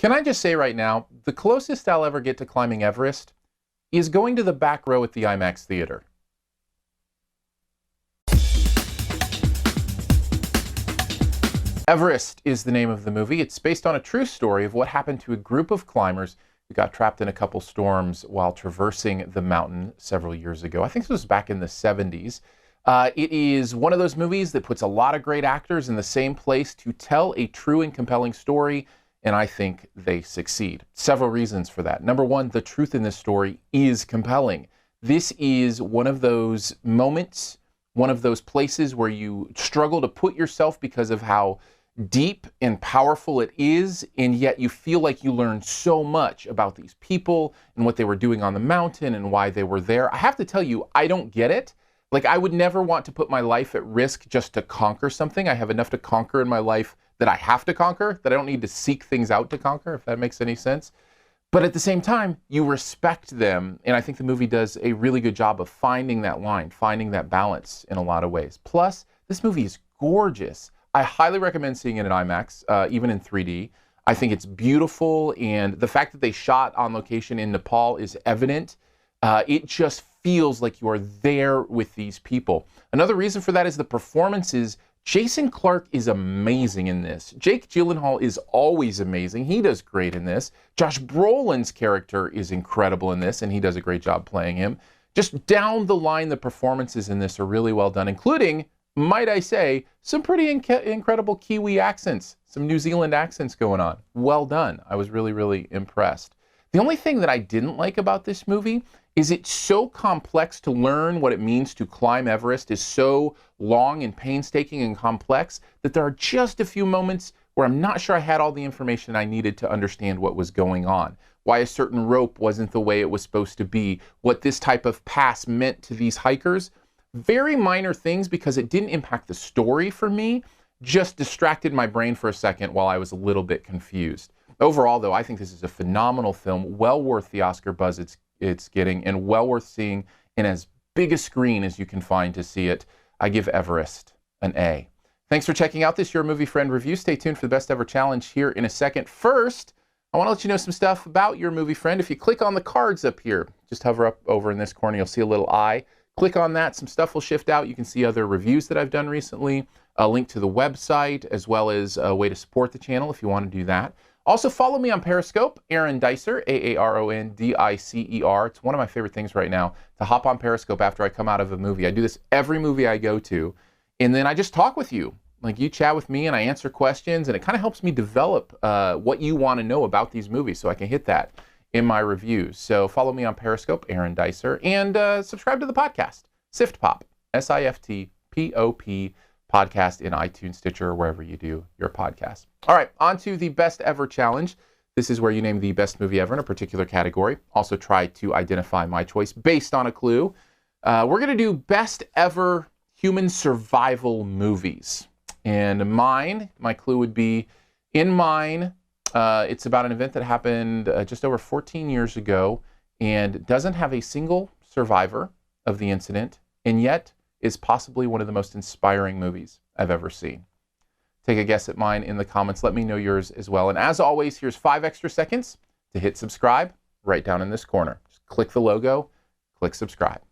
Can I just say right now, the closest I'll ever get to climbing Everest is going to the back row at the IMAX theater. Everest is the name of the movie. It's based on a true story of what happened to a group of climbers who got trapped in a couple storms while traversing the mountain several years ago. I think this was back in the 70s. It is one of those movies that puts a lot of great actors in the same place to tell a true and compelling story, and I think they succeed. Several reasons for that. Number one, the truth in this story is compelling. This is one of those moments, one of those places where you struggle to put yourself because of how deep and powerful it is, and yet you feel like you learn so much about these people and what they were doing on the mountain and why they were there. I have to tell you, I don't get it. Like, I would never want to put my life at risk just to conquer something. I have enough to conquer in my life that I have to conquer, that I don't need to seek things out to conquer, if that makes any sense. But at the same time, you respect them, and I think the movie does a really good job of finding that line, finding that balance in a lot of ways. Plus, this movie is gorgeous. I highly recommend seeing it in IMAX, even in 3D. I think it's beautiful, and the fact that they shot on location in Nepal is evident. It just feels like you are there with these people. Another reason for that is the performances. Jason Clarke is amazing in this. Jake Gyllenhaal is always amazing. He does great in this. Josh Brolin's character is incredible in this, and he does a great job playing him. Just down the line, the performances in this are really well done, including, might I say, some pretty incredible Kiwi accents, some New Zealand accents going on. Well done. I was really, really impressed. The only thing that I didn't like about this movie is it's so complex. To learn what it means to climb Everest is so long and painstaking and complex that there are just a few moments where I'm not sure I had all the information I needed to understand what was going on. Why a certain rope wasn't the way it was supposed to be, what this type of pass meant to these hikers. Very minor things, because it didn't impact the story for me, just distracted my brain for a second while I was a little bit confused. Overall, though, I think this is a phenomenal film, well worth the Oscar buzz it's getting, and well worth seeing in as big a screen as you can find to see it. I give Everest an A. Thanks for checking out this Your Movie Friend review. Stay tuned for the Best Ever Challenge here in a second. First, I want to let you know some stuff about Your Movie Friend. If you click on the cards up here, just hover up over in this corner, you'll see a little eye. Click on that, some stuff will shift out. You can see other reviews that I've done recently, a link to the website, as well as a way to support the channel if you want to do that. Also, follow me on Periscope, Aaron Dicer, Aarondicer. It's one of my favorite things right now, to hop on Periscope after I come out of a movie. I do this every movie I go to, and then I just talk with you. Like, you chat with me and I answer questions, and it kind of helps me develop what you want to know about these movies so I can hit that in my reviews. So follow me on Periscope, Aaron Dicer, and subscribe to the podcast, SiftPop, SiftPop podcast in iTunes, Stitcher, or wherever you do your podcast. All right, on to the Best Ever Challenge. This is where you name the best movie ever in a particular category. Also try to identify my choice based on a clue. We're going to do Best Ever Human Survival Movies. And my clue would be, in mine, it's about an event that happened just over 14 years ago and doesn't have a single survivor of the incident, and yet is possibly one of the most inspiring movies I've ever seen. Take a guess at mine in the comments. Let me know yours as well. And as always, here's 5 extra seconds to hit subscribe right down in this corner. Just click the logo, click subscribe.